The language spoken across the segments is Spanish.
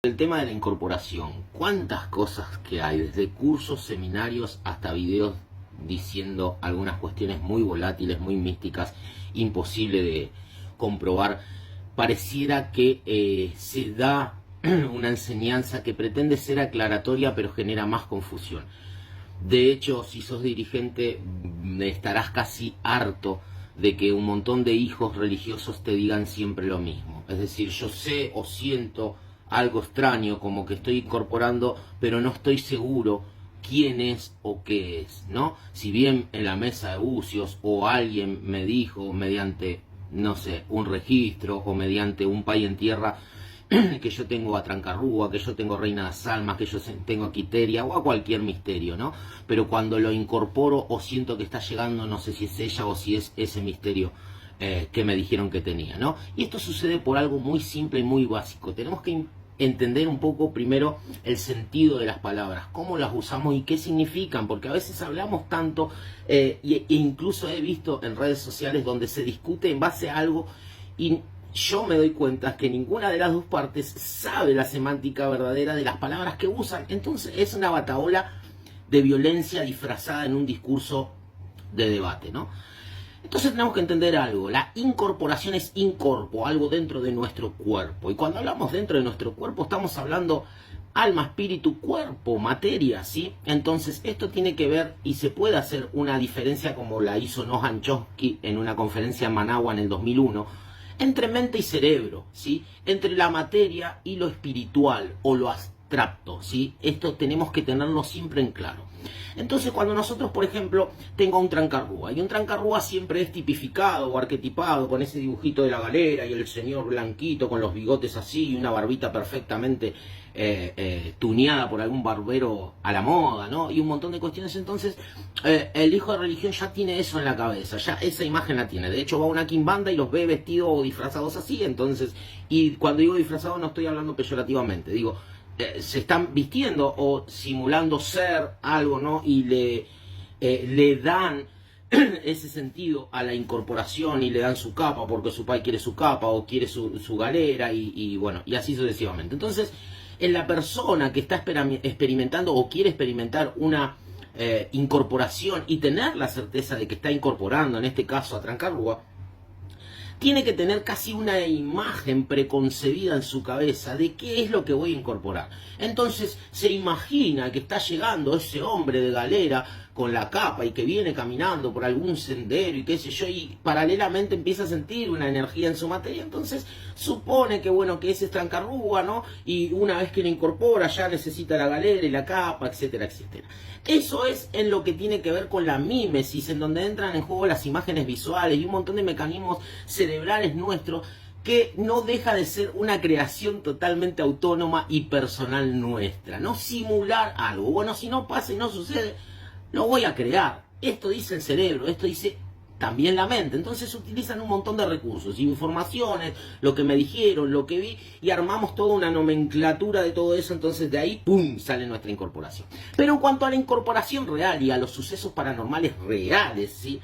El tema de la incorporación, cuántas cosas que hay, desde cursos, seminarios hasta videos diciendo algunas cuestiones muy volátiles, muy místicas, imposible de comprobar. Pareciera que se da una enseñanza que pretende ser aclaratoria pero genera más confusión. De hecho, si sos dirigente estarás casi harto de que un montón de hijos religiosos te digan siempre lo mismo. Es decir, yo sé o siento algo extraño, como que estoy incorporando, pero no estoy seguro quién es o qué es, ¿no? Si bien en la mesa de bucios o alguien me dijo mediante, no sé, un registro o mediante un pay en tierra que yo tengo a Trancarrúa, que yo tengo Reina de Salmas, que yo tengo a Quiteria o a cualquier misterio, ¿no? Pero cuando lo incorporo o siento que está llegando, no sé si es ella o si es ese misterio que me dijeron que tenía, ¿no? Y esto sucede por algo muy simple y muy básico. Tenemos que entender un poco primero el sentido de las palabras, cómo las usamos y qué significan, porque a veces hablamos tanto e incluso he visto en redes sociales donde se discute en base a algo y yo me doy cuenta que ninguna de las dos partes sabe la semántica verdadera de las palabras que usan. Entonces es una batahola de violencia disfrazada en un discurso de debate, ¿no? Entonces tenemos que entender algo. La incorporación es incorpo, algo dentro de nuestro cuerpo. Y cuando hablamos dentro de nuestro cuerpo estamos hablando alma, espíritu, cuerpo, materia, ¿sí? Entonces esto tiene que ver y se puede hacer una diferencia como la hizo Noam Chomsky en una conferencia en Managua en el 2001, entre mente y cerebro, ¿sí? Entre la materia y lo espiritual o lo abstracto, ¿sí? Esto tenemos que tenerlo siempre en claro. Entonces cuando nosotros, por ejemplo, tengo un trancarrúa, y un trancarrúa siempre es tipificado o arquetipado con ese dibujito de la galera y el señor blanquito con los bigotes así y una barbita perfectamente tuneada por algún barbero a la moda, ¿no? Y un montón de cuestiones. Entonces el hijo de religión ya tiene eso en la cabeza, ya esa imagen la tiene. De hecho va a una quimbanda y los ve vestidos o disfrazados así. Entonces, y cuando digo disfrazado no estoy hablando peyorativamente, digo se están vistiendo o simulando ser algo, ¿no? Y le dan ese sentido a la incorporación y le dan su capa porque su padre quiere su capa o quiere su galera y bueno, y así sucesivamente. Entonces, en la persona que está experimentando o quiere experimentar una incorporación y tener la certeza de que está incorporando, en este caso a Trancarrúa, tiene que tener casi una imagen preconcebida en su cabeza de qué es lo que voy a incorporar. Entonces se imagina que está llegando ese hombre de galera con la capa y que viene caminando por algún sendero y qué sé yo, y paralelamente empieza a sentir una energía en su materia. Entonces supone que bueno, que ese es Trancarrúa, ¿no? Y una vez que lo incorpora ya necesita la galera y la capa, etcétera, etcétera. Eso es en lo que tiene que ver con la mímesis, en donde entran en juego las imágenes visuales y un montón de mecanismos cerebrales nuestros, que no deja de ser una creación totalmente autónoma y personal nuestra, no simular algo. Bueno, si no pasa y no sucede, lo voy a crear. Esto dice el cerebro, esto dice también la mente. Entonces utilizan un montón de recursos, informaciones, lo que me dijeron, lo que vi, y armamos toda una nomenclatura de todo eso. Entonces de ahí, ¡pum!, sale nuestra incorporación. Pero en cuanto a la incorporación real y a los sucesos paranormales reales, ¿sí?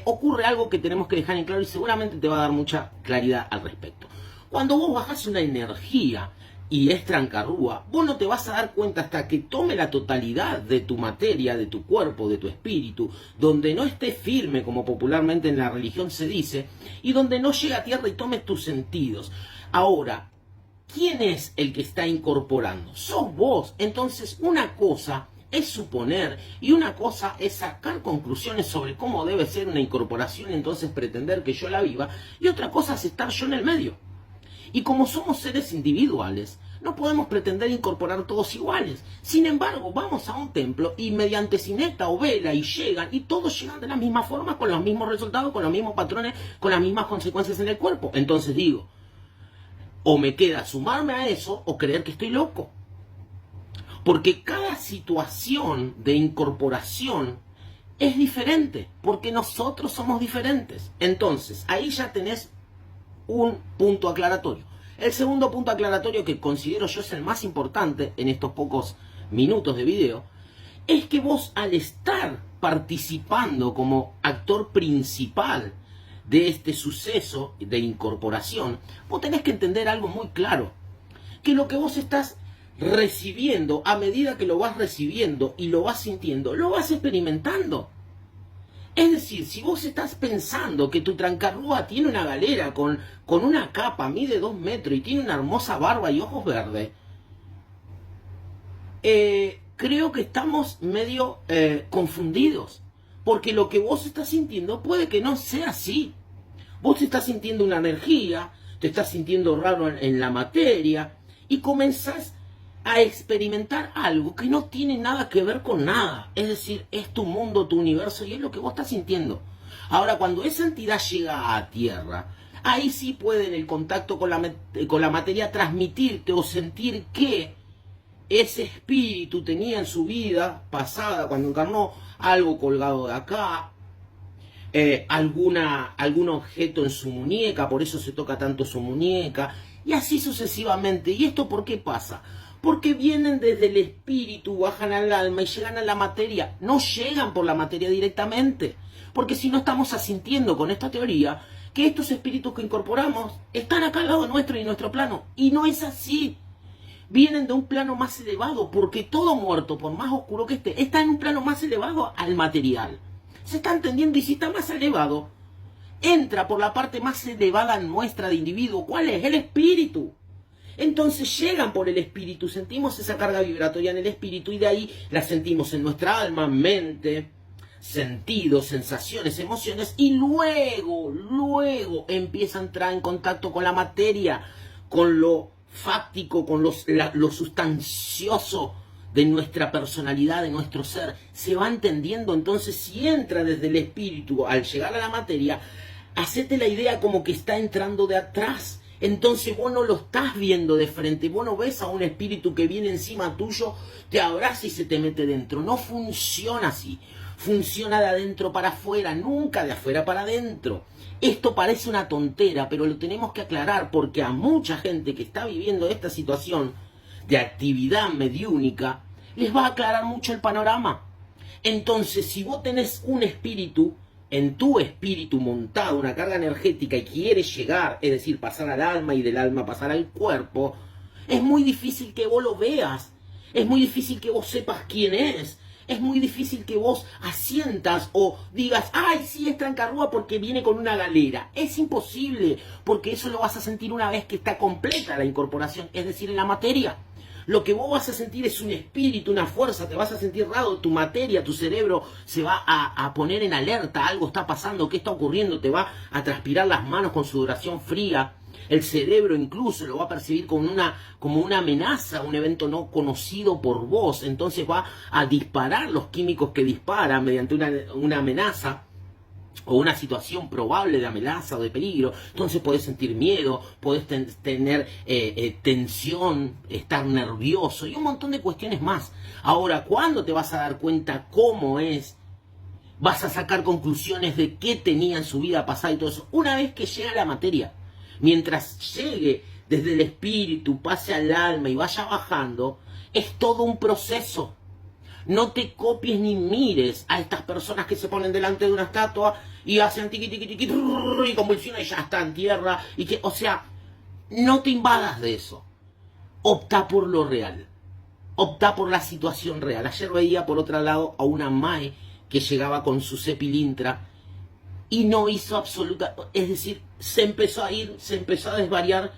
Ocurre algo que tenemos que dejar en claro y seguramente te va a dar mucha claridad al respecto. Cuando vos bajás una energía y es Trancarrúa, vos no te vas a dar cuenta hasta que tome la totalidad de tu materia, de tu cuerpo, de tu espíritu, donde no esté firme, como popularmente en la religión se dice, y donde no llegue a tierra y tome tus sentidos. Ahora, ¿quién es el que está incorporando? Sos vos. Entonces, una cosa es suponer y una cosa es sacar conclusiones sobre cómo debe ser una incorporación y entonces pretender que yo la viva, y otra cosa es estar yo en el medio. Y como somos seres individuales, no podemos pretender incorporar todos iguales. Sin embargo, vamos a un templo y mediante cineta o vela y llegan, y todos llegan de la misma forma, con los mismos resultados, con los mismos patrones, con las mismas consecuencias en el cuerpo. Entonces digo, o me queda sumarme a eso o creer que estoy loco. Porque cada situación de incorporación es diferente, porque nosotros somos diferentes. Entonces, ahí ya tenés un punto aclaratorio. El segundo punto aclaratorio, que considero yo es el más importante en estos pocos minutos de video, es que vos, al estar participando como actor principal de este suceso de incorporación, vos tenés que entender algo muy claro. que lo que vos estás recibiendo, a medida que lo vas recibiendo y lo vas sintiendo, lo vas experimentando. Es decir, si vos estás pensando que tu trancarrúa tiene una galera con una capa, mide 2 metros y tiene una hermosa barba y ojos verdes, creo que estamos medio confundidos. Porque lo que vos estás sintiendo puede que no sea así. Vos te estás sintiendo una energía, te estás sintiendo raro en la materia y comenzás a experimentar algo que no tiene nada que ver con nada. Es decir, es tu mundo, tu universo y es lo que vos estás sintiendo. Ahora, cuando esa entidad llega a tierra, ahí sí puede en el contacto con la materia transmitirte o sentir que ese espíritu tenía en su vida pasada, cuando encarnó, algo colgado de acá, algún objeto en su muñeca, por eso se toca tanto su muñeca, y así sucesivamente. ¿Y esto por qué pasa? Porque vienen desde el espíritu, bajan al alma y llegan a la materia. No llegan por la materia directamente, porque si no estamos asintiendo con esta teoría que estos espíritus que incorporamos están acá al lado nuestro y en nuestro plano, y no es así. Vienen de un plano más elevado, porque todo muerto, por más oscuro que esté, está en un plano más elevado al material. ¿Se está entendiendo? Y si está más elevado, entra por la parte más elevada nuestra de individuo. ¿Cuál es? El espíritu. Entonces llegan por el espíritu, sentimos esa carga vibratoria en el espíritu y de ahí la sentimos en nuestra alma, mente, sentidos, sensaciones, emociones y luego empieza a entrar en contacto con la materia, con lo fáctico, con lo sustancioso de nuestra personalidad, de nuestro ser. Se va entendiendo. Entonces, si entra desde el espíritu al llegar a la materia, hacete la idea como que está entrando de atrás. Entonces vos no lo estás viendo de frente, vos no ves a un espíritu que viene encima tuyo, te abraza y se te mete dentro. No funciona así. Funciona de adentro para afuera, nunca de afuera para adentro. Esto parece una tontera, pero lo tenemos que aclarar porque a mucha gente que está viviendo esta situación de actividad mediúnica les va a aclarar mucho el panorama. Entonces, si vos tenés un espíritu, en tu espíritu montado, una carga energética y quieres llegar, es decir, pasar al alma y del alma pasar al cuerpo, es muy difícil que vos lo veas, es muy difícil que vos sepas quién es muy difícil que vos asientas o digas, ay, sí, es trancarrúa porque viene con una galera. Es imposible, porque eso lo vas a sentir una vez que está completa la incorporación, es decir, en la materia. Lo que vos vas a sentir es un espíritu, una fuerza, te vas a sentir raro, tu materia, tu cerebro se va a poner en alerta, algo está pasando, ¿qué está ocurriendo? Te va a transpirar las manos con sudoración fría, el cerebro incluso lo va a percibir como una amenaza, un evento no conocido por vos, entonces va a disparar los químicos que dispara mediante una amenaza, o una situación probable de amenaza o de peligro. Entonces podés sentir miedo, podés tener tensión, estar nervioso y un montón de cuestiones más. Ahora, ¿cuándo te vas a dar cuenta cómo es? Vas a sacar conclusiones de qué tenía en su vida pasada y todo eso. Una vez que llega la materia, mientras llegue desde el espíritu, pase al alma y vaya bajando, es todo un proceso. No te copies ni mires a estas personas que se ponen delante de una estatua y hacen tiqui tiqui tiqui y convulsionan y ya está en tierra. O sea, no te invadas de eso. Opta por lo real. Opta por la situación real. Ayer veía por otro lado a una mae que llegaba con su cepilintra y no hizo absoluta... Es decir, se empezó a ir, se empezó a desvariar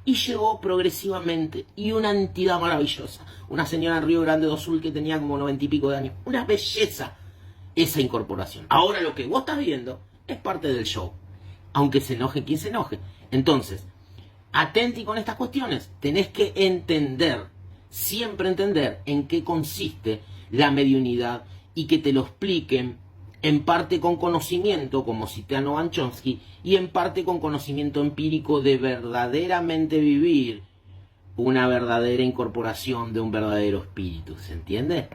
y llegó progresivamente. Y una entidad maravillosa. Una señora en Río Grande do Sul que tenía como 90 y pico de años. Una belleza esa incorporación. Ahora lo que vos estás viendo es parte del show. Aunque se enoje quien se enoje. Entonces, atenti con estas cuestiones. Tenés que entender, siempre entender en qué consiste la mediunidad y que te lo expliquen en parte con conocimiento, como cité a Noam Chomsky, y en parte con conocimiento empírico de verdaderamente vivir una verdadera incorporación de un verdadero espíritu. ¿Se entiende?